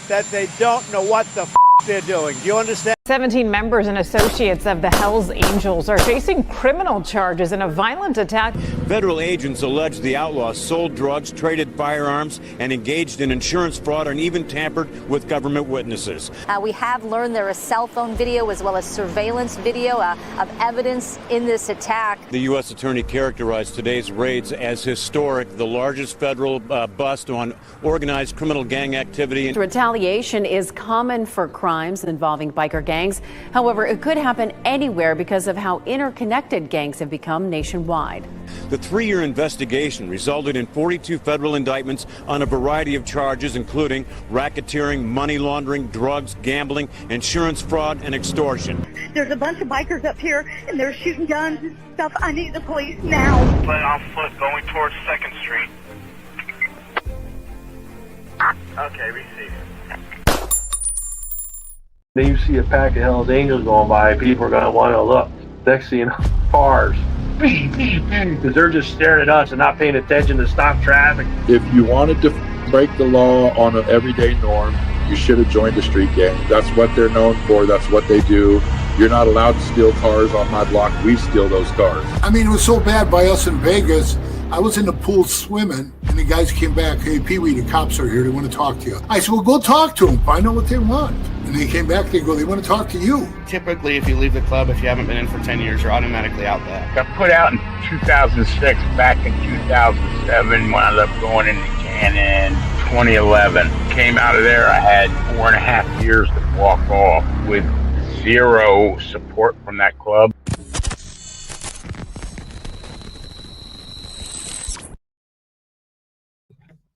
that they don't know what the they're doing. Do you understand? 17 members and associates of the Hells Angels are facing criminal charges in a violent attack. Federal agents allege the outlaws sold drugs, traded firearms, and engaged in insurance fraud and even tampered with government witnesses. We have learned there is cell phone video as well as surveillance video of evidence in this attack. The U.S. Attorney characterized today's raids as historic, the largest federal bust on organized criminal gang activity. Retaliation is common for crimes involving biker gangs. However, it could happen anywhere because of how interconnected gangs have become nationwide. The 3-year investigation resulted in 42 federal indictments on a variety of charges, including racketeering, money laundering, drugs, gambling, insurance fraud, and extortion. There's a bunch of bikers up here, and they're shooting guns and stuff. I need the police now. Play on foot going towards 2nd Street. Okay, receive. Then you see a pack of Hells Angels going by, people are going to want to look. Next thing you know, cars, because they're just staring at us and not paying attention to stop traffic. If you wanted to break the law on an everyday norm, you should have joined a street gang. That's what they're known for. That's what they do. You're not allowed to steal cars on my block. We steal those cars. I mean, it was so bad by us in Vegas. I was in the pool swimming, and the guys came back, "Hey, Pee-wee, the cops are here. They want to talk to you." I said, "Well, go talk to them. Find out what they want." And they came back, they go, "They want to talk to you." Typically, if you leave the club, if you haven't been in for 10 years, you're automatically out there. Got put out in 2006, back in 2007, wound up going into Cannon. 2011, came out of there, I had 4.5 years to walk off with zero support from that club.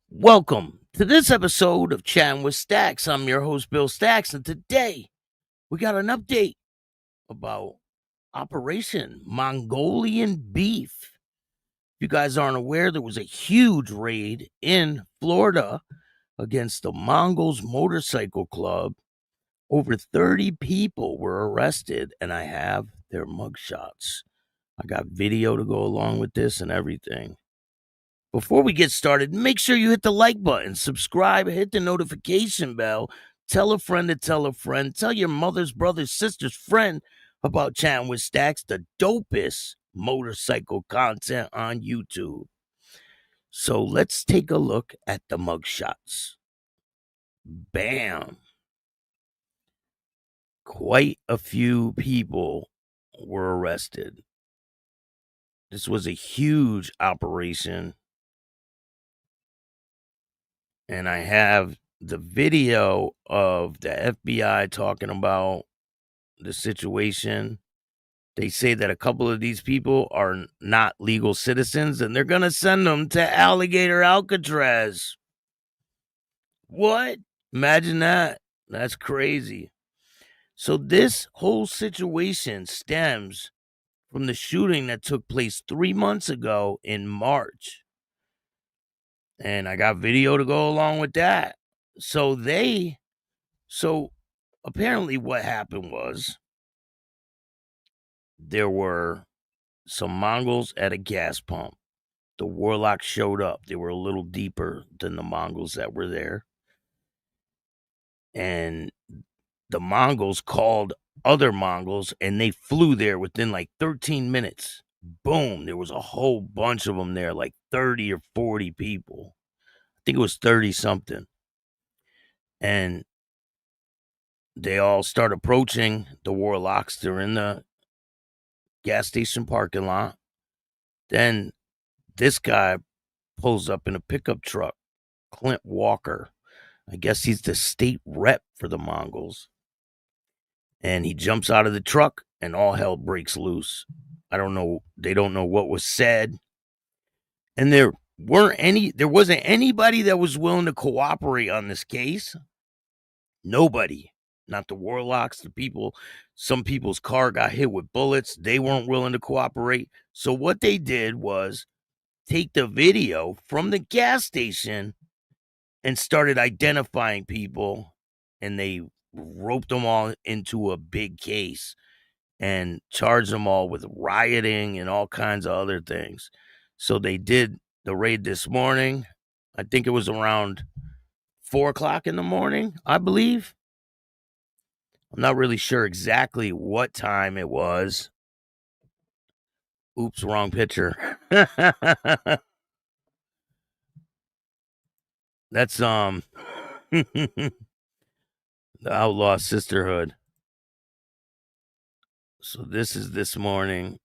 Welcome to this episode of Chatting with Stacks. I'm your host, Bill Stacks, and today we got an update about Operation Mongolian Beef. If you guys aren't aware, there was a huge raid in Florida against the Mongols Motorcycle Club. Over 30 people were arrested, and I have their mugshots. I got video to go along with this and everything. Before we get started, make sure you hit the like button, subscribe, hit the notification bell, tell a friend to tell a friend, tell your mother's, brother's, sister's friend about Chatting with Stacks, the dopest motorcycle content on YouTube. So let's take a look at the mugshots. Bam. Quite a few people were arrested. This was a huge operation. And I have the video of the FBI talking about the situation. They say that a couple of these people are not legal citizens, and they're going to send them to 𝐏𝐅𝐅𝐄𝐍𝐒. What? Imagine that. That's crazy. So this whole situation stems from the shooting that took place 3 months ago in March. And I got video to go along with that. So apparently what happened was there were some Mongols at a gas pump. The warlocks showed up. They were a little deeper than the Mongols that were there. And the Mongols called other Mongols, and they flew there within like 13 minutes. Boom, there was a whole bunch of them there, like 30 or 40 people. I think it was 30 something. And they all start approaching the warlocks. They're in the gas station parking lot. Then this guy pulls up in a pickup truck, Clint Walker. I guess he's the state rep for the Mongols. And he jumps out of the truck and all hell breaks loose. I don't know. They don't know what was said. And there wasn't anybody that was willing to cooperate on this case. Nobody. Not the warlocks, the people. Some people's car got hit with bullets. They weren't willing to cooperate. So what they did was take the video from the gas station and started identifying people, and they roped them all into a big case and charged them all with rioting and all kinds of other things. So they did the raid this morning. I think it was around 4 o'clock in the morning, I believe. I'm not really sure exactly what time it was. Oops, wrong picture. That's the Outlaw Sisterhood. So this is this morning.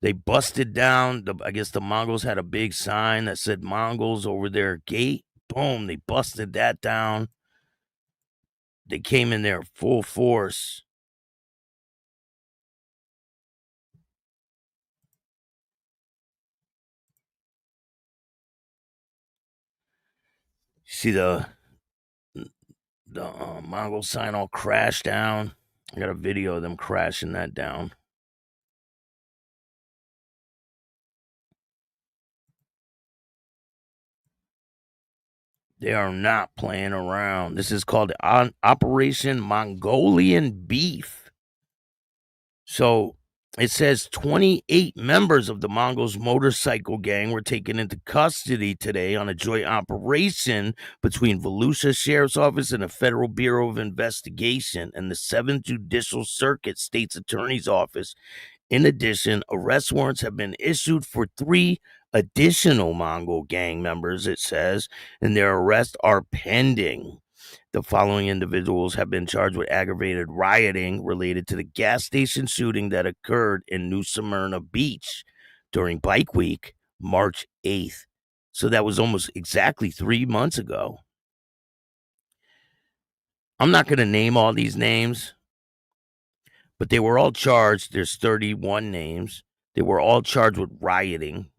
They busted down, I guess the Mongols had a big sign that said Mongols over their gate. Boom, they busted that down. They came in there full force. See the Mongol sign all crashed down. I got a video of them crashing that down. They are not playing around. This is called Operation Mongolian Beef. So it says 28 members of the Mongols motorcycle gang were taken into custody today on a joint operation between Volusia Sheriff's Office and the Federal Bureau of Investigation and the 7th Judicial Circuit State's Attorney's Office. In addition, arrest warrants have been issued for 3 additional Mongol gang members, it says, and their arrests are pending. The following individuals have been charged with aggravated rioting related to the gas station shooting that occurred in New Smyrna Beach during Bike Week, March 8th. So that was almost exactly 3 months ago. I'm not going to name all these names, but they were all charged. There's 31 names. They were all charged with rioting.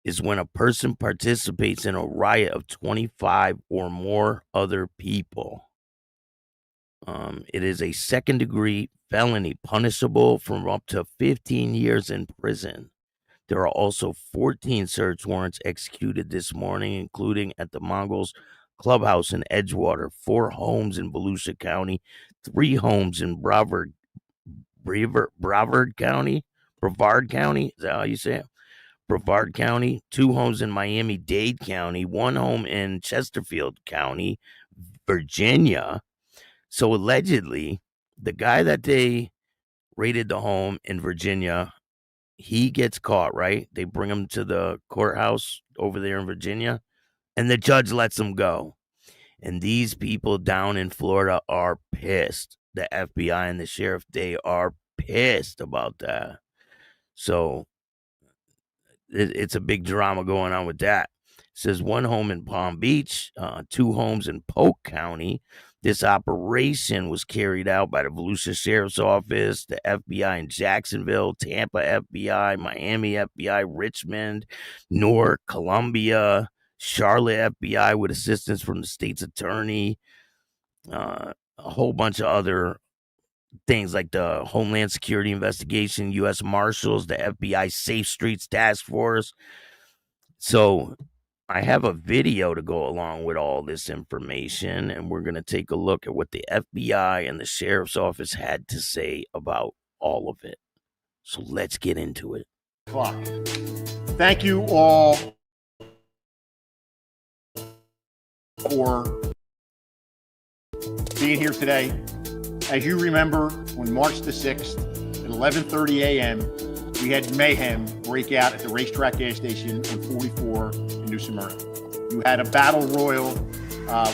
Is when a person participates in a riot of 25 or more other people. It is a second-degree felony punishable from up to 15 years in prison. There are also 14 search warrants executed this morning, including at the Mongols clubhouse in Edgewater, 4 homes in Volusia County, 3 homes in Brevard County. Brevard County, is that how you say it? Brevard County, 2 homes in Miami-Dade County, 1 home in Chesterfield County, Virginia. So allegedly, the guy that they raided the home in Virginia, he gets caught, right? They bring him to the courthouse over there in Virginia, and the judge lets him go. And these people down in Florida are pissed. The FBI and the sheriff, they are pissed about that. So it's a big drama going on with that. It says 1 home in Palm Beach, 2 homes in Polk County. This operation was carried out by the Volusia Sheriff's Office, the FBI in Jacksonville, Tampa FBI, Miami FBI, Richmond, Newark, Columbia, Charlotte FBI with assistance from the state's attorney, a whole bunch of other things like the Homeland Security Investigation, U.S. Marshals, the FBI Safe Streets Task Force. So I have a video to go along with all this information, and we're going to take a look at what the FBI and the Sheriff's Office had to say about all of it. So let's get into it. Thank you all for being here today. As you remember, on March the 6th at 11:30 a.m., we had mayhem break out at the racetrack gas station on 44 in New Smyrna. You had a battle royal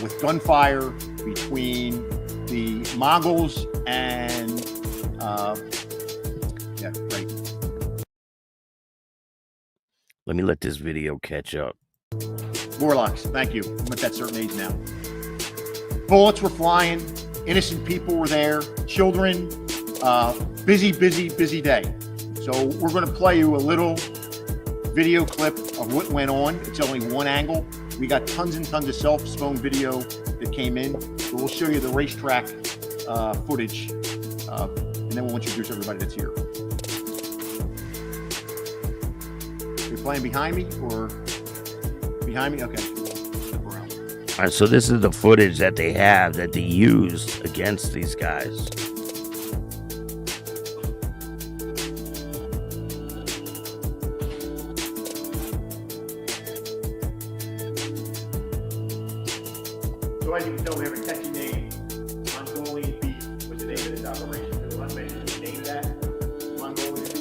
with gunfire between the Mongols and, Let me let this video catch up. Warlocks, thank you. I'm at that certain age now. Bullets were flying. Innocent people were there, children, busy day. So we're going to play you a little video clip of what went on. It's only one angle. We got tons and tons of cell phone video that came in. So we'll show you the racetrack footage, and then we'll introduce everybody that's here. You're playing behind me or behind me? Okay. All right, so this is the footage that they have that they used against these guys. So as you can tell, we have a catchy name. Mongolian beef was the name of this operation. So let's make sure we name that Mongolian beef.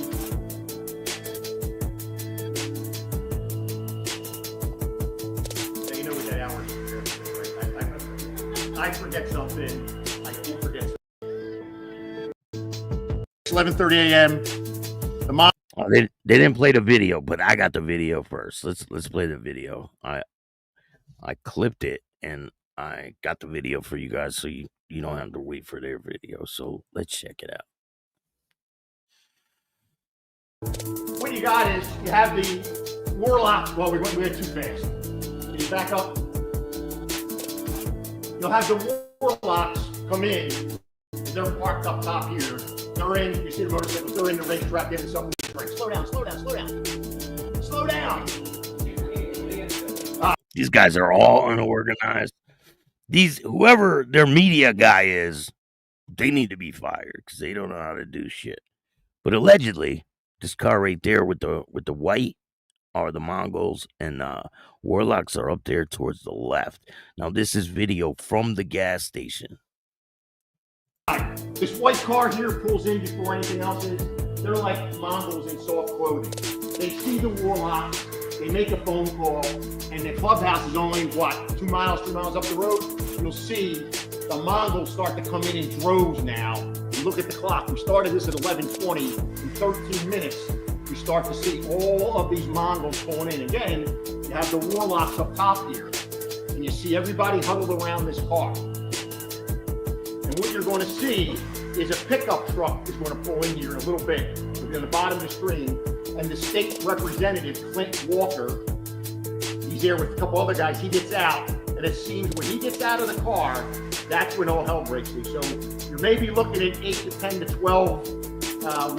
So you know we got hours here. I forget something. I can't forget something. It's 11:30 a.m. Oh, they didn't play the video, but I got the video first. Let's play the video. I clipped it and I got the video for you guys, so you don't have to wait for their video. So let's check it out. What you got is you have the warlocks. Well, we went too fast. Can you back up? You'll have the warlocks come in. They're parked up top here. They're in. You see the motorcycles. They're in the racetrack getting something. Slow down, slow down, slow down. Slow down. These guys are all unorganized. Whoever their media guy is, they need to be fired because they don't know how to do shit. But allegedly, this car right there with the white are the Mongols, and warlocks are up there towards the left. Now this is video from the gas station. This white car here pulls in before anything else is. They're like Mongols in soft clothing. They see the warlocks, they make a phone call, and the clubhouse is only, 2 miles up the road? You'll see the Mongols start to come in droves now. You look at the clock. We started this at 11:20. In 13 minutes, we start to see all of these Mongols pulling in. Again, you have the warlocks up top here, and you see everybody huddled around this car. And what you're going to see is a pickup truck is going to pull in here in a little bit. We'll be on the bottom of the screen, and the state representative, Clint Walker, he's there with a couple other guys. He gets out, and it seems when he gets out of the car, that's when all hell breaks loose. So you're maybe looking at 8 to 10 to 12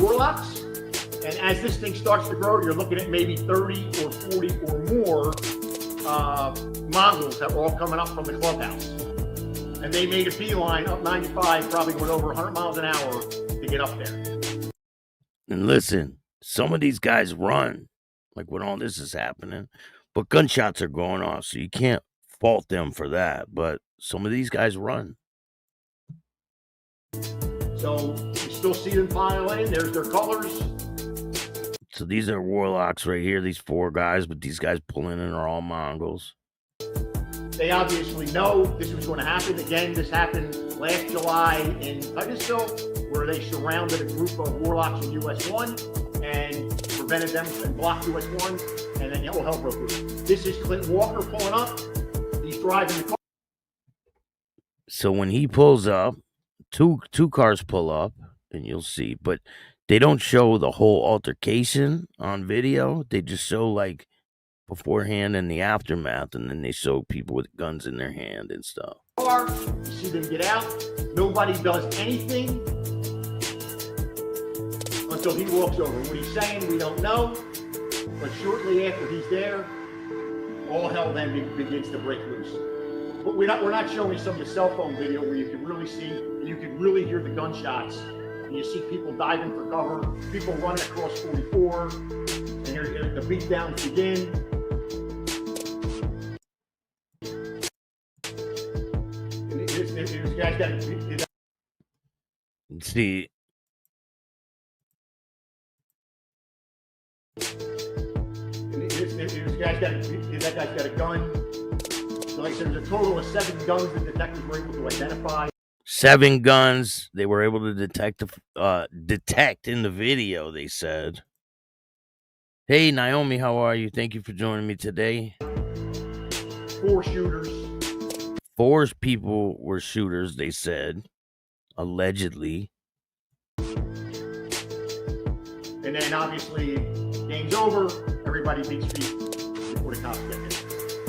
warlocks, and as this thing starts to grow, you're looking at maybe 30 or 40 or more Mongols that are all coming up from the clubhouse. And they made a beeline up 95, probably went over 100 miles an hour to get up there. And listen, some of these guys run, like when all this is happening, but gunshots are going off, so you can't fault them for that. But some of these guys run. So you still see them pile in. There's their colors. So these are warlocks right here, these 4 guys, but these guys pulling in are all Mongols. They obviously know this was going to happen. Again, this happened last July in Titusville, where they surrounded a group of warlocks in US 1 and prevented them and blocked US 1, and then all hell broke loose. This is Clint Walker pulling up. He's driving the car. So when he pulls up, two cars pull up, and you'll see, but they don't show the whole altercation on video. They just show like beforehand and the aftermath, and then they show people with guns in their hand and stuff. You see them get out. Nobody does anything until he walks over. What he's saying, we don't know. But shortly after he's there, all hell then begins to break loose. But we're not showing some of the cell phone video where you can really see, you can really hear the gunshots. And you see people diving for cover, people running across 44, and the beatdowns begin. This guy's got see. That guy's got a gun. So like I said, there's a total of 7 guns the detectives were able to identify. 7 guns they were able to detect in the video, they said. Hey, Naomi, how are you? Thank you for joining me today. 4 shooters. 4 people were shooters, they said, allegedly. And then obviously, game's over. Everybody beats feet before the cops get there.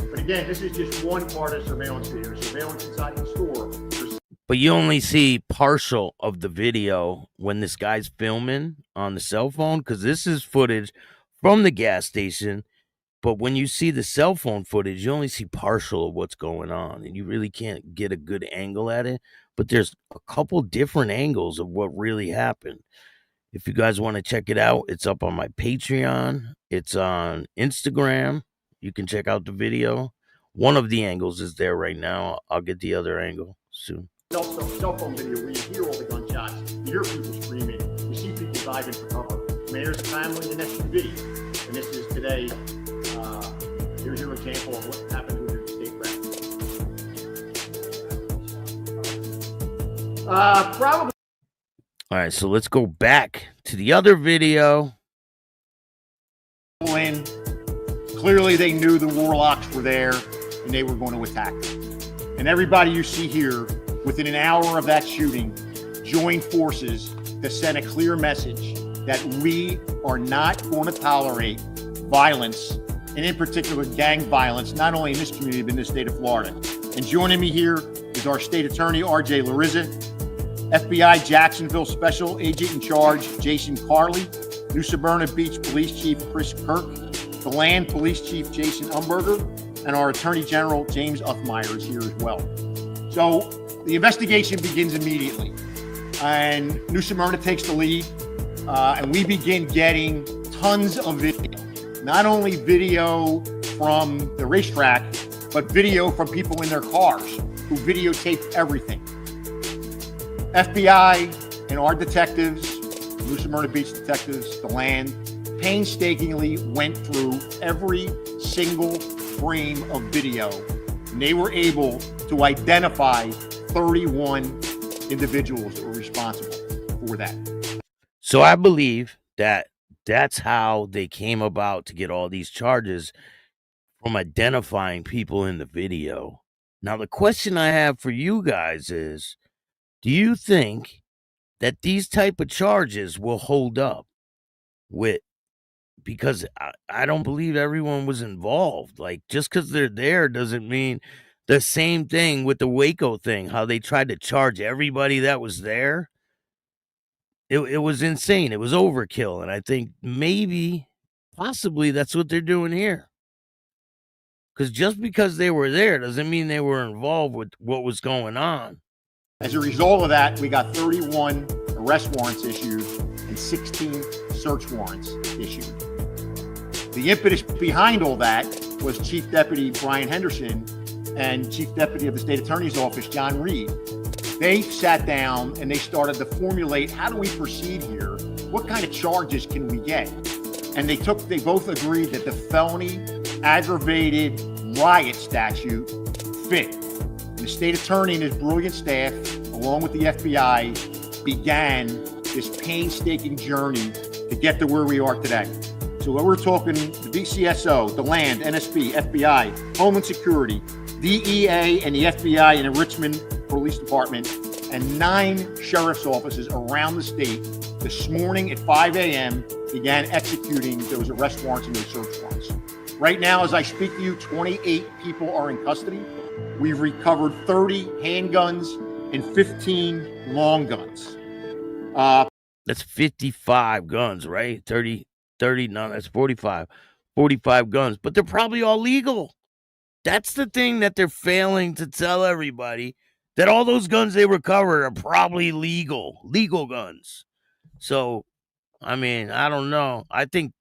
But again, this is just one part of surveillance video. Surveillance inside the store. But you only see partial of the video when this guy's filming on the cell phone, because this is footage from the gas station. But when you see the cell phone footage, you only see partial of what's going on, and you really can't get a good angle at it. But there's a couple different angles of what really happened. If you guys want to check it out, it's up on my Patreon. It's on Instagram. You can check out the video. One of the angles is there right now. I'll get the other angle soon. Cell phone video where you hear all the gunshots, you hear people screaming, you see people diving for cover. I mean, there's a family in an SUV, and this is today. Here's your example of what happened with your state rep. Probably. All right, so let's go back to the other video. Clearly, they knew the warlocks were there, and they were going to attack them. And everybody you see here, within an hour of that shooting, joined forces to send a clear message that we are not going to tolerate violence, and in particular gang violence, not only in this community, but in the state of Florida. And joining me here is our state attorney, 𝐅𝐍𝐿, FBI Jacksonville Special Agent in Charge, 𝐂𝐄𝐄𝐅, New Smyrna Beach Police Chief, Chris Kirk, the Land Police Chief, Jason Umberger, and our Attorney General, James Uthmeyer, is here as well. So the investigation begins immediately, and New Smyrna takes the lead, and we begin getting tons of video. Not only video from the racetrack, but video from people in their cars who videotaped everything. FBI and our detectives, New Smyrna Beach detectives, the Land, painstakingly went through every single frame of video, and they were able to identify 31 individuals that were responsible for that. So I believe that that's how they came about to get all these charges, from identifying people in the video. Now, the question I have for you guys is, do you think that these type of charges will hold up with, because I don't believe everyone was involved. Like, just because they're there doesn't mean. The same thing with the Waco thing, how they tried to charge everybody that was there. It was insane. It was overkill. And I think maybe, possibly, that's what they're doing here. Because just because they were there doesn't mean they were involved with what was going on. As a result of that, we got 31 arrest warrants issued and 16 search warrants issued. The impetus behind all that was Chief Deputy Brian Henderson and Chief Deputy of the State Attorney's Office, John Reed. They sat down and they started to formulate, how do we proceed here? What kind of charges can we get? And they both agreed that the felony aggravated riot statute fit. And the state attorney and his brilliant staff, along with the FBI, began this painstaking journey to get to where we are today. So we're talking the DCSO, the Land, NSB, FBI, Homeland Security, DEA, and the FBI and the Richmond Police Department, and 9 sheriff's offices around the state this morning at 5 a.m. began executing those arrest warrants and those search warrants. Right now, as I speak to you, 28 people are in custody. We've recovered 30 handguns and 15 long guns. That's 55 guns, right? 30, no, that's 45. 45 guns, but they're probably all legal. That's the thing that they're failing to tell everybody, that all those guns they recovered are probably legal guns. So, I mean, I don't know. I think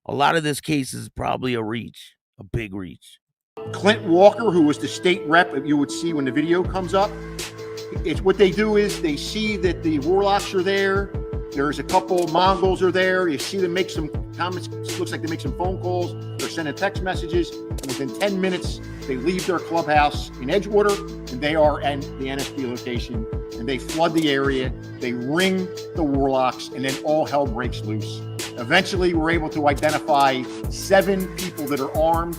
a lot of this case is probably a reach, a big reach. Clint Walker, who was the state rep, you would see when the video comes up, it's what they do is they see that the warlocks are there. There's a couple Mongols are there. You see them make some comments. Looks like they make some phone calls. They're sending text messages. And within 10 minutes, they leave their clubhouse in Edgewater, and they are at the NSB location. And they flood the area. They ring the warlocks, and then all hell breaks loose. Eventually, we're able to identify 7 people that are armed,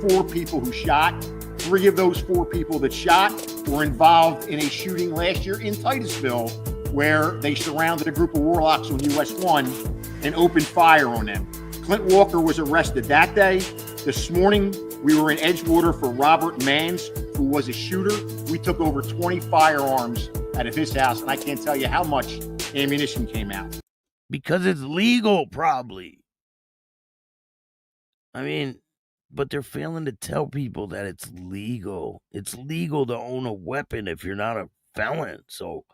4 people who shot. 3 of those 4 people that shot were involved in a shooting last year in Titusville, where they surrounded a group of warlocks on US 1 and opened fire on them. Clint Walker was arrested that day. This morning, we were in Edgewater for Robert Mans, who was a shooter. We took over 20 firearms out of his house, and I can't tell you how much ammunition came out. Because it's legal, probably. I mean, but they're failing to tell people that it's legal. It's legal to own a weapon if you're not a felon. So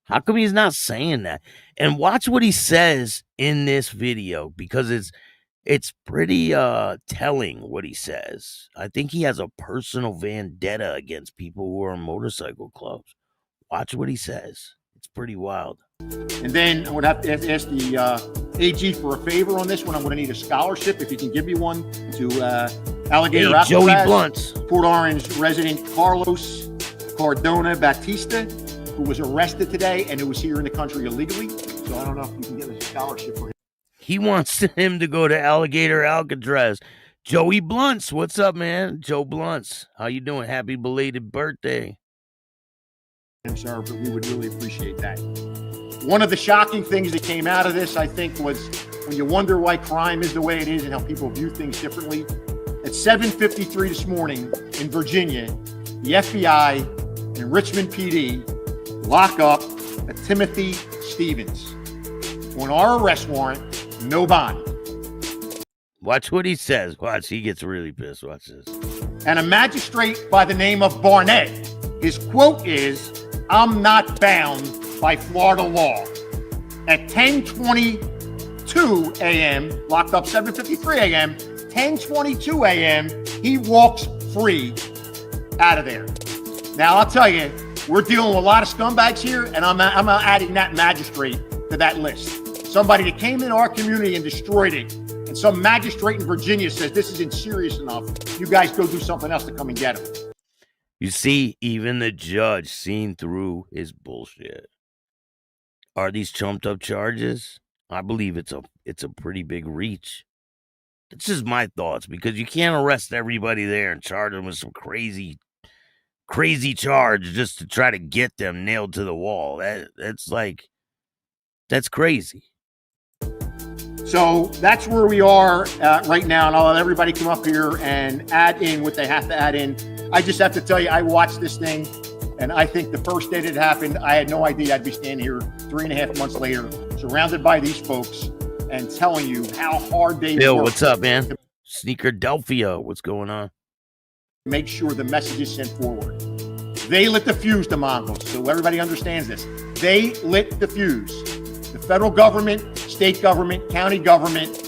how come he's not saying that? And watch what he says in this video, because It's pretty telling what he says. I think he has a personal vendetta against people who are in motorcycle clubs. Watch what he says. It's pretty wild. And then I would have to ask the AG for a favor on this one. I'm going to need a scholarship, if you can give me one, to Alligator Hey, Joey Alcatraz, Blunts. Port Orange resident Carlos Cardona Batista, who was arrested today and who was here in the country illegally. So I don't know if you can get a scholarship for him. He wants him to go to Alligator Alcatraz. Joey Blunts, what's up, man? Joe Blunts, how you doing? Happy belated birthday. Sir, but we would really appreciate that. One of the shocking things that came out of this, I think, was when you wonder why crime is the way it is and how people view things differently. At 7:53 this morning in Virginia, the FBI and Richmond PD lock up a Timothy Stevens on our arrest warrant, no bond. Watch what he says. Watch, he gets really pissed. Watch this. And a magistrate by the name of Barnett, his quote is, "I'm not bound by Florida law." At 10:22 a.m., locked up 7:53 a.m., 10:22 a.m., he walks free out of there. Now, I'll tell you, we're dealing with a lot of scumbags here, and I'm adding that magistrate to that list. Somebody that came into our community and destroyed it, and some magistrate in Virginia says this isn't serious enough. You guys go do something else to come and get him. You see, even the judge seen through his bullshit. Are these chumped up charges? I believe it's a pretty big reach. It's just my thoughts, because you can't arrest everybody there and charge them with some crazy charge just to try to get them nailed to the wall. That's crazy. So that's where we are right now, and I'll let everybody come up here and add in what they have to add in. I just have to tell you, I watched this thing, and I think the first day that it happened, I had no idea I'd be standing here 3.5 months later, surrounded by these folks, and telling you how hard they Bill, work. what's up, man? Sneaker Delphia, what's going on? Make sure the message is sent forward. They lit the fuse, the Mongols, so everybody understands this. They lit the fuse. The federal government, state government, county government,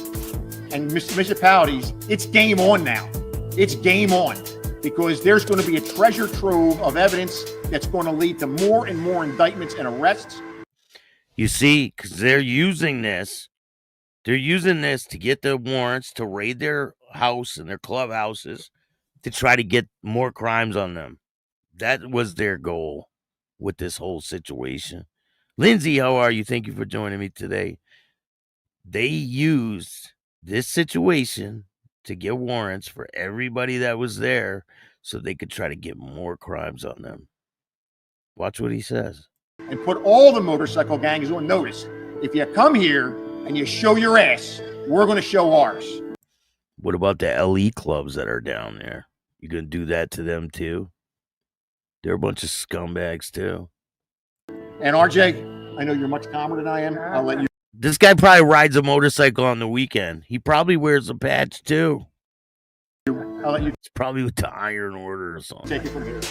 and municipalities, it's game on now. It's game on, because there's going to be a treasure trove of evidence that's going to lead to more and more indictments and arrests. You see, because they're using this to get the warrants to raid their house and their clubhouses to try to get more crimes on them. That was their goal with this whole situation. Lindsay, how are you? Thank you for joining me today. They used this situation to get warrants for everybody that was there so they could try to get more crimes on them. Watch what he says. And put all the motorcycle gangs on notice. If you come here and you show your ass, we're going to show ours. What about the LE clubs that are down there? You going to do that to them too? They're a bunch of scumbags too. And RJ, I know you're much calmer than I am. I'll let you. This guy probably rides a motorcycle on the weekend. He probably wears a patch too. I'll let you. It's probably with the Iron Order or something. Take it from here.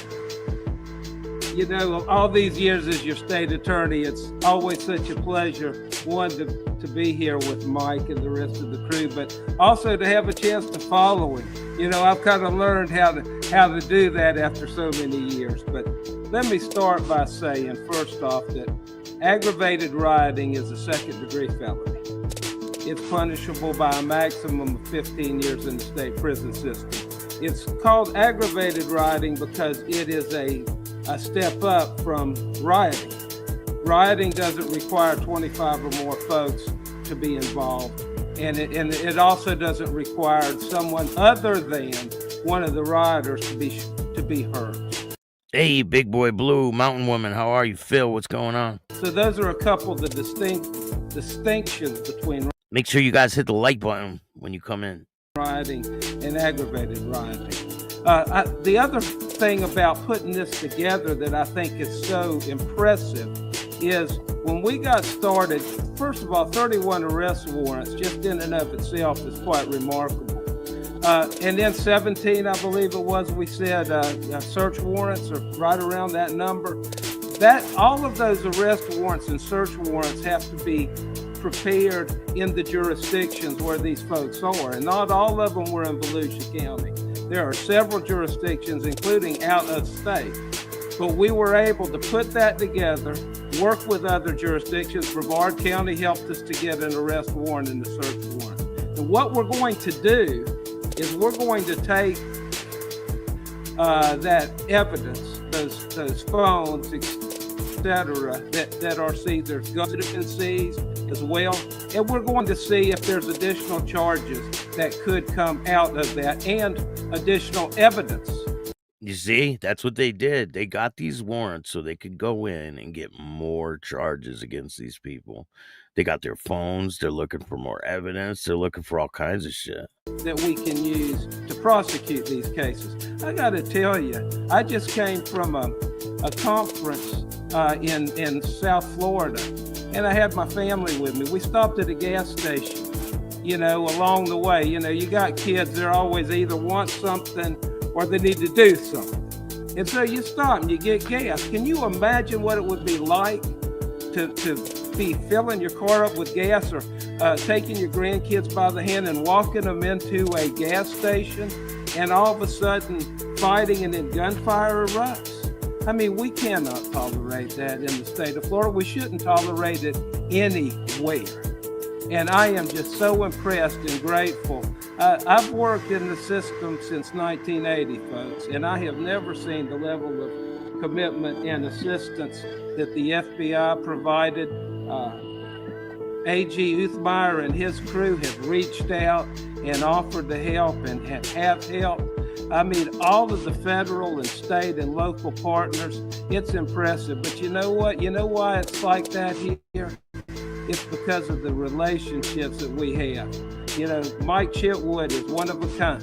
You know, all these years as your state attorney, it's always such a pleasure, one, to be here with Mike and the rest of the crew, but also to have a chance to follow him. You know, I've kind of learned how to do that after so many years. But let me start by saying, first off, that aggravated rioting is a second-degree felony. It's punishable by a maximum of 15 years in the state prison system. It's called aggravated rioting because it is a step up from rioting. Rioting doesn't require 25 or more folks to be involved, and it also doesn't require someone other than one of the rioters to be heard. Hey, Big Boy Blue, Mountain Woman, how are you? Phil, what's going on? So those are a couple of the distinctions between. Make sure you guys hit the like button when you come in. Rioting and aggravated rioting. The other thing about putting this together that I think is so impressive is when we got started, first of all, 31 arrest warrants just in and of itself is quite remarkable. And then 17, I believe it was, we said search warrants are right around that number. That all of those arrest warrants and search warrants have to be prepared in the jurisdictions where these folks are. And not all of them were in Volusia County. There are several jurisdictions, including out of state. But we were able to put that together, work with other jurisdictions. Brevard County helped us to get an arrest warrant and a search warrant. And what we're going to do is we're going to take that evidence, those phones, etc., that are seized. There's guns that have been seized as well. And we're going to see if there's additional charges that could come out of that and additional evidence. You see, that's what they did. They got these warrants so they could go in and get more charges against these people. They got their phones. They're looking for more evidence. They're looking for all kinds of shit that we can use to prosecute these cases. I got to tell you, I just came from a conference in South Florida, and I had my family with me. We stopped at a gas station, you know, along the way. You know, you got kids, they're always either want something or they need to do something. And so you stop and you get gas. Can you imagine what it would be like to be filling your car up with gas, or taking your grandkids by the hand and walking them into a gas station, and all of a sudden fighting and then gunfire erupts? I mean, we cannot tolerate that in the state of Florida. We shouldn't tolerate it anywhere. And I am just so impressed and grateful. I've worked in the system since 1980, folks, and I have never seen the level of commitment and assistance that the FBI provided. AG 𝐬𝐅𝐼𝐻 and his crew have reached out and offered to help and have helped. I mean, all of the federal and state and local partners, it's impressive. But you know what? You know why it's like that here? It's because of the relationships that we have. You know, Mike Chitwood is one of a kind.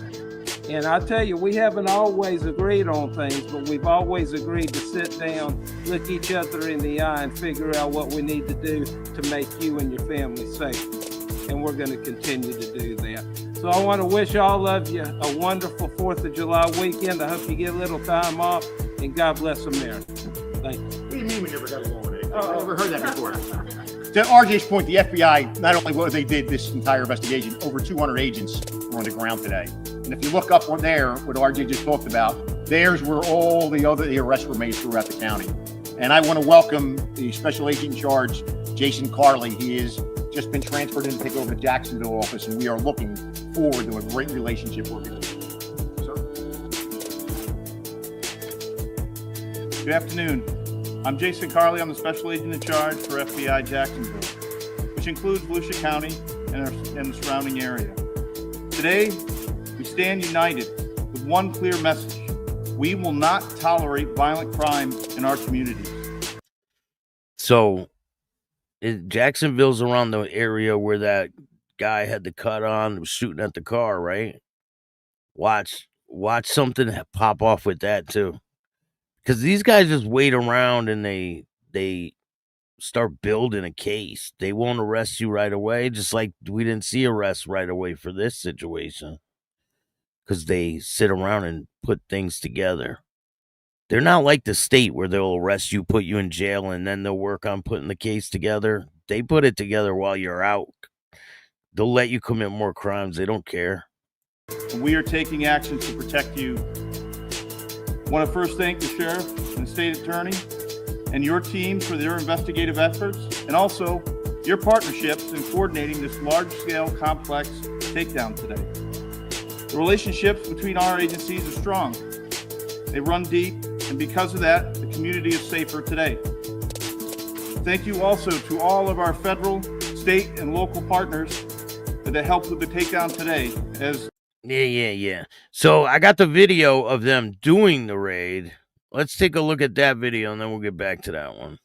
And I tell you, we haven't always agreed on things, but we've always agreed to sit down, look each other in the eye, and figure out what we need to do to make you and your family safe. And we're going to continue to do that. So I want to wish all of you a wonderful 4th of July weekend. I hope you get a little time off, and God bless America. Thank you. What do you mean we never got along? I've never heard that before. To RJ's point, the FBI, not only what they did this entire investigation, over 200 agents were on the ground today. And if you look up on there, what RJ just talked about, there's where all the arrests were made throughout the county. And I want to welcome the special agent in charge, 𝐷𝐄𝐿. He has just been transferred in to take over the Jacksonville office, and we are looking forward to a great relationship working with him. Sir? Good afternoon. I'm 𝐷𝐄𝐿. I'm the special agent in charge for FBI Jacksonville, which includes Volusia County and the surrounding area. Today, we stand united with one clear message. We will not tolerate violent crime in our communities. So, Jacksonville's around the area where that guy had the cut on, was shooting at the car, right? Watch something pop off with that too. Because these guys just wait around and they start building a case. They won't arrest you right away, just like we didn't see arrests right away for this situation. Because they sit around and put things together. They're not like the state where they'll arrest you, put you in jail, and then they'll work on putting the case together. They put it together while you're out. They'll let you commit more crimes. They don't care. We are taking actions to protect you. I want to first thank the sheriff and the state attorney and your teams for their investigative efforts, and also your partnerships in coordinating this large-scale, complex takedown today. The relationships between our agencies are strong. They run deep, and because of that, the community is safer today. Thank you also to all of our federal, state, and local partners that helped with the takedown today. Yeah. So I got the video of them doing the raid. Let's take a look at that video, and then we'll get back to that one.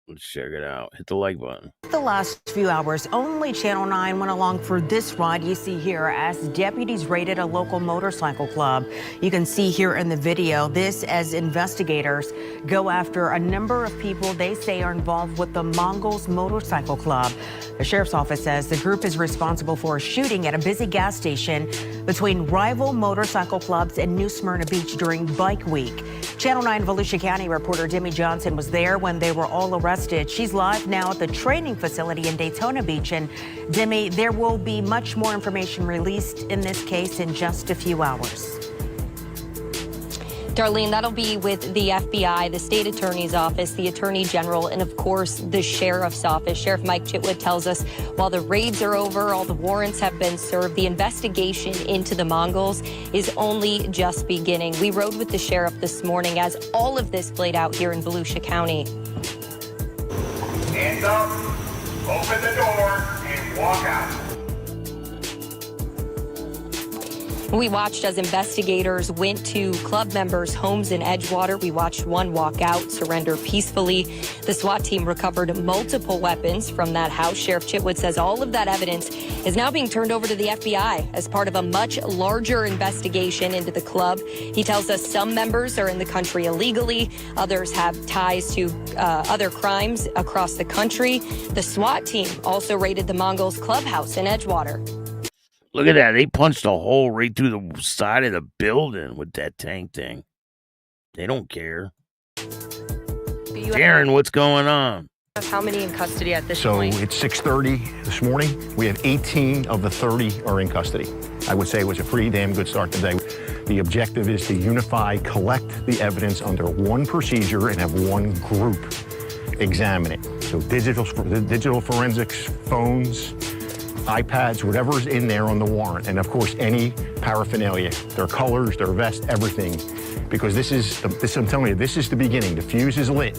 Let's check it out. Hit the like button. The last few hours, only Channel 9 went along for this ride you see here as deputies raided a local motorcycle club. You can see here in the video this as investigators go after a number of people they say are involved with the Mongols motorcycle club. The sheriff's office says the group is responsible for a shooting at a busy gas station between rival motorcycle clubs in New Smyrna Beach during Bike Week. Channel 9 Volusia County reporter Demi Johnson was there when they were all arrested. She's live now at the training facility in Daytona Beach. And Demi, there will be much more information released in this case in just a few hours. Darlene, that'll be with the FBI, the state attorney's office, the attorney general, and of course, the sheriff's office. Sheriff Mike Chitwood tells us while the raids are over, all the warrants have been served, the investigation into the Mongols is only just beginning. We rode with the sheriff this morning as all of this played out here in Volusia County. Hands up, open the door, and walk out. We watched as investigators went to club members' homes in Edgewater. We watched one walk out, surrender peacefully. The SWAT team recovered multiple weapons from that house. Sheriff Chitwood says all of that evidence is now being turned over to the FBI as part of a much larger investigation into the club. He tells us some members are in the country illegally. Others have ties to other crimes across the country. The SWAT team also raided the Mongols clubhouse in Edgewater. Look at that. They punched a hole right through the side of the building with that tank thing. They don't care. Darren, what's going on? How many in custody at this So point? it's 6:30 this morning. We have 18 of the 30 are in custody. I would say it was a pretty damn good start today. The objective is to unify, collect the evidence under one procedure and have one group examine it. So digital forensics, phones, iPads, whatever's in there on the warrant, and of course any paraphernalia, their colors, their vest, everything, because I'm telling you, this is the beginning. The fuse is lit,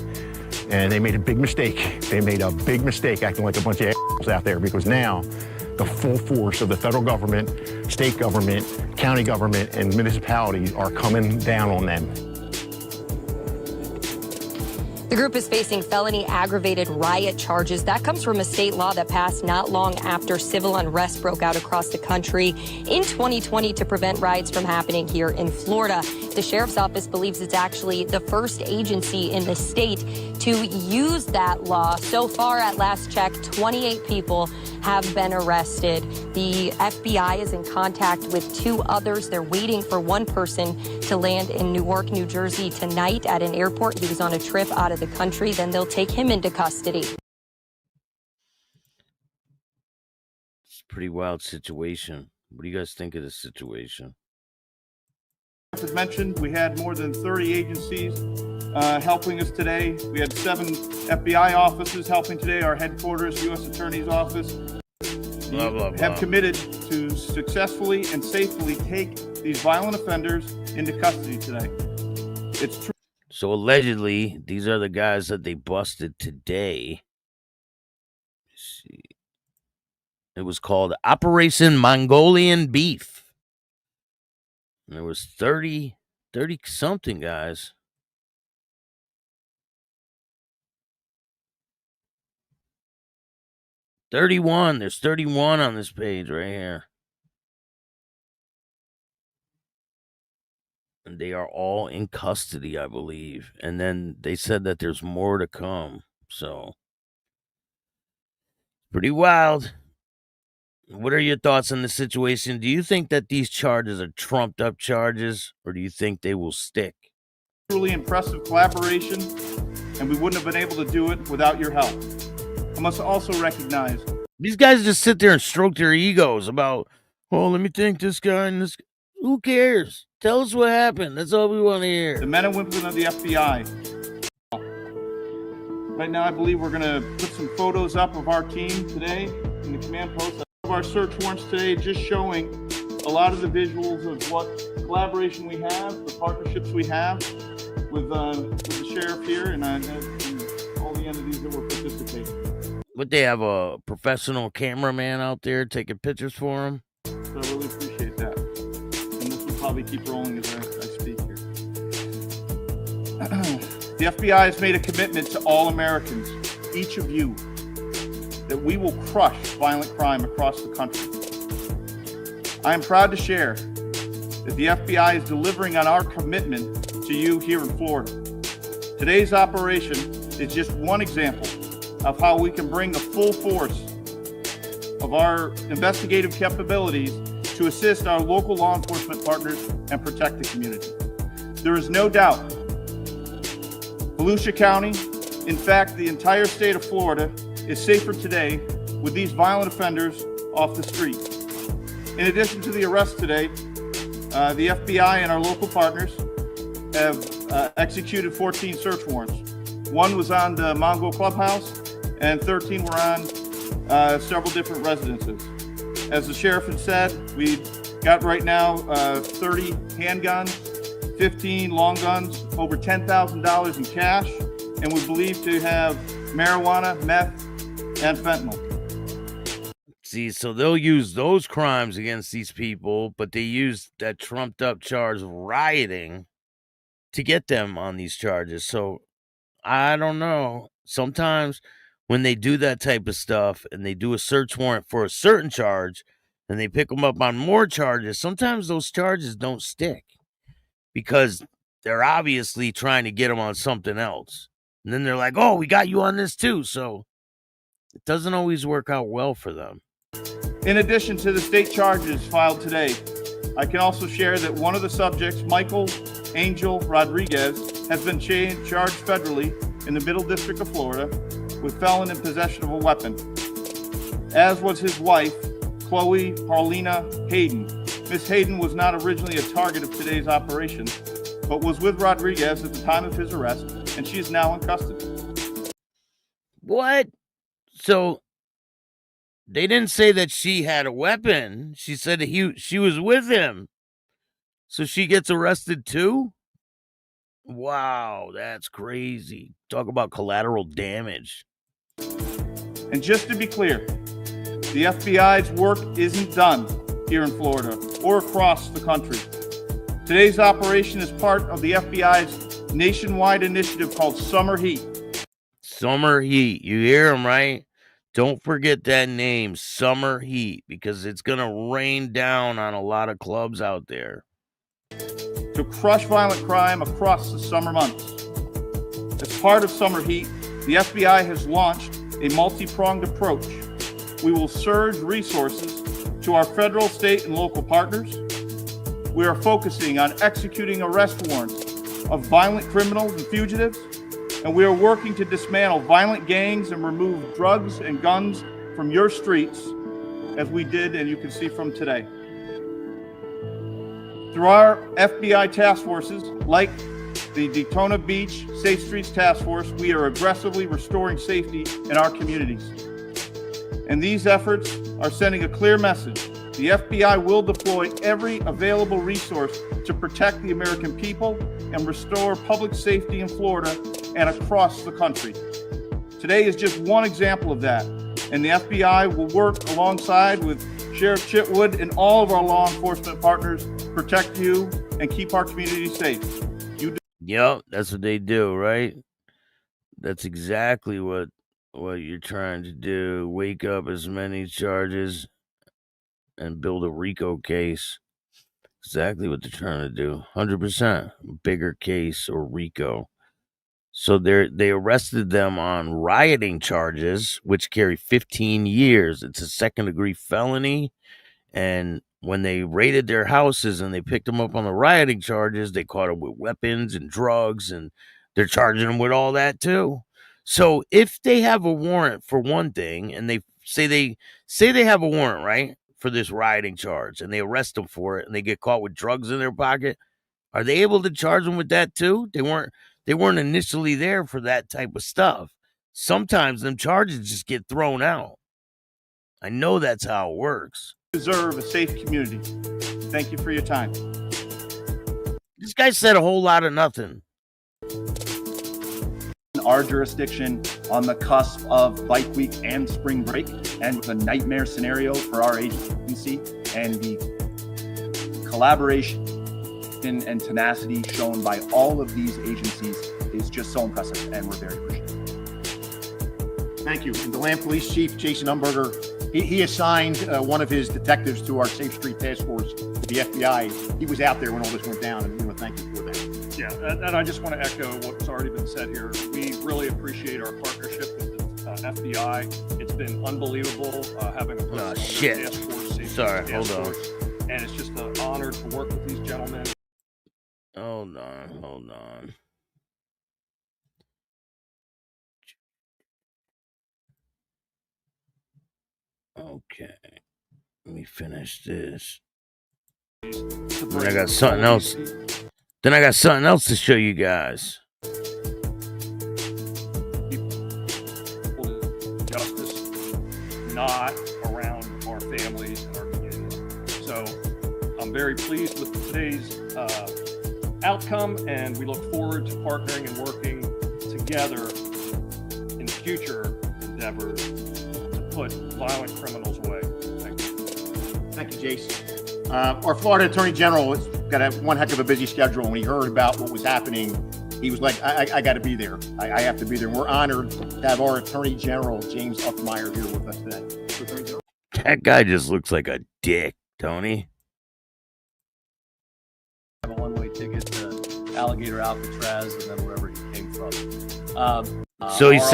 and they made a big mistake. They made a big mistake acting like a bunch of assholes out there, because now the full force of the federal government, state government, county government, and municipalities are coming down on them. The group is facing felony aggravated riot charges. That comes from a state law that passed not long after civil unrest broke out across the country in 2020 to prevent riots from happening here in Florida. The sheriff's office believes it's actually the first agency in the state to use that law. So far, at last check, 28 people have been arrested. The FBI is in contact with 2 others. They're waiting for one person to land in Newark, New Jersey tonight at an airport. He was on a trip out of the country. Then they'll take him into custody. It's a pretty wild situation. What do you guys think of this situation? As mentioned, we had more than 30 agencies helping us today. We had 7 FBI offices helping today. Our headquarters, U.S. Attorney's Office, have committed to successfully and safely take these violent offenders into custody today. It's true. So allegedly, these are the guys that they busted today. Let's see. It was called Operation Mongolian Beef. And there was 30 something guys. There's 31 on this page right here. And they are all in custody, I believe. And then they said that there's more to come. So, pretty wild. What are your thoughts on the situation? Do you think that these charges are trumped up charges, or do you think they will stick? Truly impressive collaboration, and we wouldn't have been able to do it without your help. I must also recognize these guys just sit there and stroke their egos about, oh, let me think this guy and this. Who cares? Tell us what happened. That's all we want to hear. the men and women of the FBI. Right now, I believe we're going to put some photos up of our team today in the command post of our search warrants today, just showing a lot of the visuals of what collaboration we have, the partnerships we have with the sheriff here and all the entities that were participating. But they have a professional cameraman out there taking pictures for them. So I really appreciate that. And this will probably keep rolling as I speak here. The FBI has made a commitment to all Americans, each of you, that we will crush violent crime across the country. I am proud to share that the FBI is delivering on our commitment to you here in Florida. Today's operation is just one example of how we can bring the full force of our investigative capabilities to assist our local law enforcement partners and protect the community. There is no doubt Volusia County, in fact, the entire state of Florida, is safer today with these violent offenders off the street. In addition to the arrest today, the FBI and our local partners have executed 14 search warrants. One was on the Mongol clubhouse, and 13 were on several different residences. As the sheriff had said, we got right now 30 handguns, 15 long guns, over $10,000 in cash, and we believe to have marijuana, meth, and fentanyl. See, so they'll use those crimes against these people, but they use that trumped up charge of rioting to get them on these charges. So I don't know. Sometimes when they do that type of stuff and they do a search warrant for a certain charge and they pick them up on more charges, sometimes those charges don't stick because they're obviously trying to get them on something else. And then they're like, oh, we got you on this too. So it doesn't always work out well for them. In addition to the state charges filed today, I can also share that one of the subjects, Michael Angel Rodriguez, has been charged federally in the Middle District of Florida with felon in possession of a weapon, as was his wife, Chloe Paulina Hayden. Miss Hayden was not originally a target of today's operation, but was with Rodriguez at the time of his arrest, and she is now in custody. What? So they didn't say that she had a weapon. She said that she was with him. So she gets arrested too? Wow, that's crazy. Talk about collateral damage. And just to be clear, the FBI's work isn't done here in Florida or across the country. Today's operation is part of the FBI's nationwide initiative called Summer Heat. Summer Heat. You hear him, right? Don't forget that name, Summer Heat, because it's going to rain down on a lot of clubs out there. To crush violent crime across the summer months. As part of Summer Heat, the FBI has launched a multi-pronged approach. We will surge resources to our federal, state, and local partners. We are focusing on executing arrest warrants of violent criminals and fugitives, and we are working to dismantle violent gangs and remove drugs and guns from your streets, as we did and you can see from today. Through our FBI task forces, like the Daytona Beach Safe Streets Task Force, we are aggressively restoring safety in our communities. And these efforts are sending a clear message. The FBI will deploy every available resource to protect the American people and restore public safety in Florida and across the country. Today is just one example of that, and the FBI will work alongside with Sheriff Chitwood and all of our law enforcement partners to protect you and keep our community safe. Yep, that's what they do, right? That's exactly what you're trying to do. Wake up as many charges and build a RICO case. Exactly what they're trying to do. 100% bigger case or RICO. So they arrested them on rioting charges, which carry 15 years. It's a second-degree felony. And when they raided their houses and they picked them up on the rioting charges, they caught them with weapons and drugs, and they're charging them with all that too. So if they have a warrant for one thing, and they say they have a warrant, right, for this rioting charge, and they arrest them for it, and they get caught with drugs in their pocket, are they able to charge them with that too? They weren't initially there for that type of stuff. Sometimes them charges just get thrown out. I know that's how it works. Deserve a safe community. Thank you for your time. This guy said a whole lot of nothing. Our jurisdiction on the cusp of Bike Week and spring break, and the nightmare scenario for our agency, and the collaboration and tenacity shown by all of these agencies is just so impressive, and we're very appreciative. Thank you. And the Land Police Chief, Jason Umberger, he assigned one of his detectives to our Safe Street Task Force, to the FBI. He was out there when all this went down, and we want to thank you for that. Yeah, and I just want to echo what's already been said here. We really appreciate our partnership with the FBI. It's been unbelievable having a person on the task force. Sorry, hold on. And it's just an honor to work with these gentlemen. Hold on. Okay. Let me finish this. Then I got something else. Then I got something else to show you guys. Justice, not around our families and our communities. So I'm very pleased with today's outcome, and we look forward to partnering and working together in future endeavors to put violent criminals away. Thank you. Thank you, Jason. Our Florida Attorney General has got one heck of a busy schedule. When he heard about what was happening, he was like, I got to be there. I have to be there. And we're honored to have our Attorney General, James 𝐒𝐅𝐼𝐎𝐋𝐄𝐍𝐓, here with us today. That guy just looks like a dick, Tony. Have a one-way ticket to Alligator Alcatraz and then wherever he came from. So he's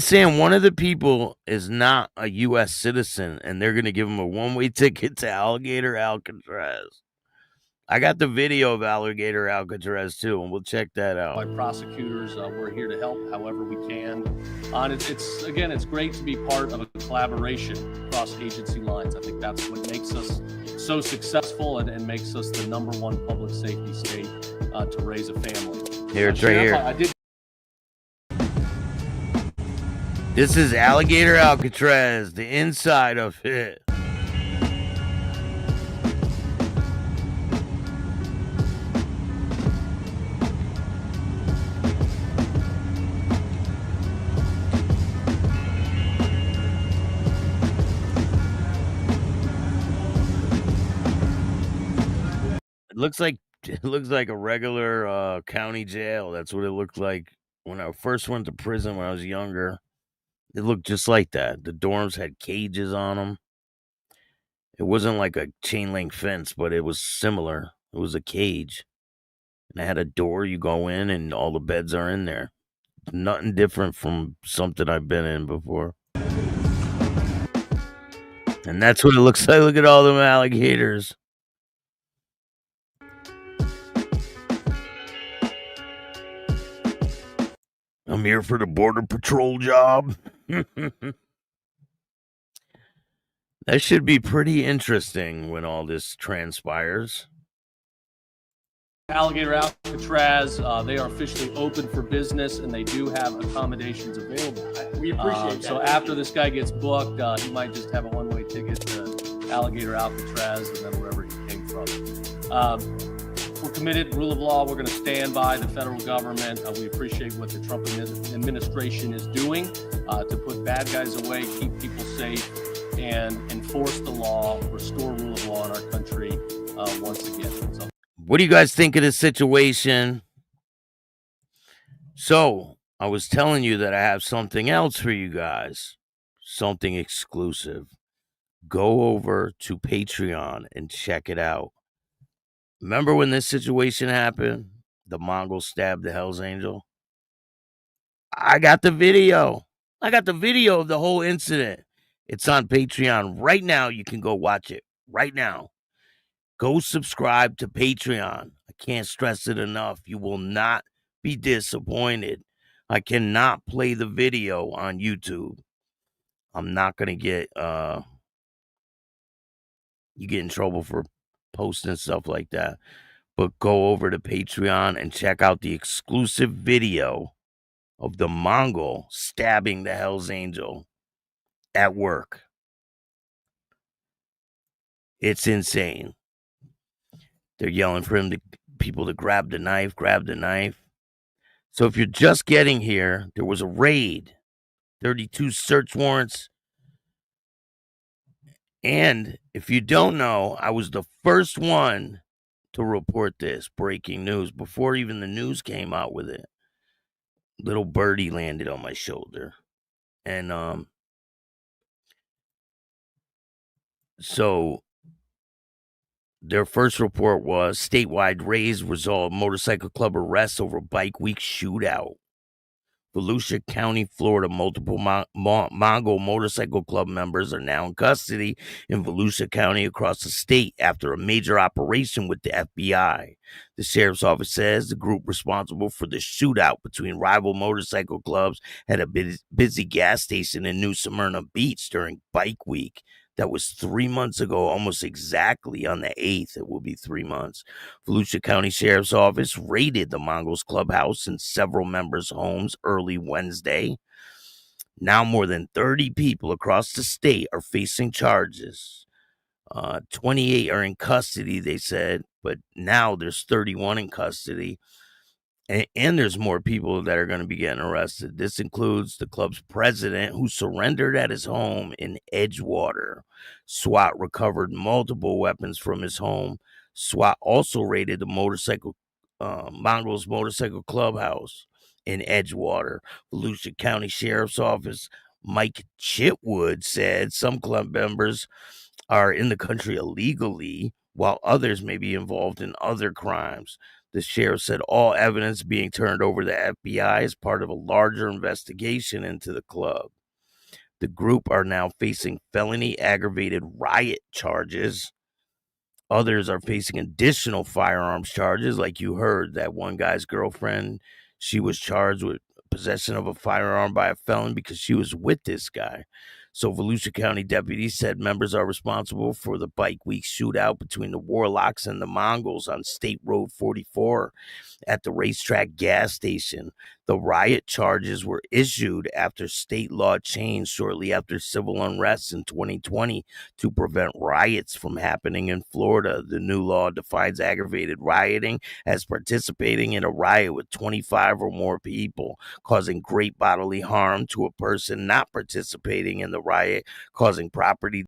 saying one of the people is not a U.S. citizen, and they're going to give him a one-way ticket to Alligator Alcatraz. I got the video of Alligator Alcatraz too, and we'll check that out. By prosecutors, we're here to help however we can. It's great to be part of a collaboration across agency lines. I think that's what makes us so successful and makes us the #1 public safety state to raise a family. Here, it's right here. This is Alligator Alcatraz, the inside of it. It looks like a regular county jail. That's what it looked like when I first went to prison when I was younger. It looked just like that. The dorms had cages on them. It wasn't like a chain link fence, but it was similar. It was a cage. And it had a door. You go in and all the beds are in there. Nothing different from something I've been in before. And that's what it looks like. Look at all them alligators. I'm here for the border patrol job. That should be pretty interesting when all this transpires. Alligator Alcatraz, they are officially open for business, and they do have accommodations available. We appreciate that. So after this guy gets booked, he might just have a one-way ticket to Alligator Alcatraz and then wherever he came from. We're committed, rule of law. We're going to stand by the federal government. We appreciate what the Trump administration is doing to put bad guys away, keep people safe, and enforce the law, restore rule of law in our country once again. So, what do you guys think of this situation? So, I was telling you that I have something else for you guys, something exclusive. Go over to Patreon and check it out. Remember when this situation happened? The Mongols stabbed the Hell's Angel? I got the video. I got the video of the whole incident. It's on Patreon right now. You can go watch it right now. Go subscribe to Patreon. I can't stress it enough. You will not be disappointed. I cannot play the video on YouTube. I'm not going to get, you get in trouble for posting stuff like that, but go over to Patreon and check out the exclusive video of the Mongol stabbing the Hell's Angel at work. It's insane. They're yelling for people to grab the knife. So if you're just getting here, there was a raid, 32 search warrants. And if you don't know, I was the first one to report this breaking news before even the news came out with it. Little birdie landed on my shoulder. And so their first report was statewide raids result motorcycle club arrests over bike week shootout. Volusia County, Florida. Multiple Mongol motorcycle club members are now in custody in Volusia County across the state after a major operation with the FBI. The sheriff's office says the group responsible for the shootout between rival motorcycle clubs had a busy gas station in New Smyrna Beach during Bike Week. That was 3 months ago, almost exactly on the 8th. It will be 3 months. Volusia County Sheriff's Office raided the Mongols clubhouse and several members' homes early Wednesday. Now more than 30 people across the state are facing charges. 28 are in custody, they said, but now there's 31 in custody. And there's more people that are going to be getting arrested. This includes the club's president, who surrendered at his home in Edgewater. SWAT recovered multiple weapons from his home. SWAT also raided the Mongols motorcycle clubhouse in Edgewater. Volusia County Sheriff's Office Mike Chitwood said some club members are in the country illegally, while others may be involved in other crimes. The sheriff said all evidence being turned over to the FBI is part of a larger investigation into the club. The group are now facing felony aggravated riot charges. Others are facing additional firearms charges. Like you heard, that one guy's girlfriend, she was charged with possession of a firearm by a felon because she was with this guy. So Volusia County deputies said members are responsible for the Bike Week shootout between the Warlocks and the Mongols on State Road 44 at the racetrack gas station. The riot charges were issued after state law changed shortly after civil unrest in 2020 to prevent riots from happening in Florida. The new law defines aggravated rioting as participating in a riot with 25 or more people, causing great bodily harm to a person not participating in the riot, causing property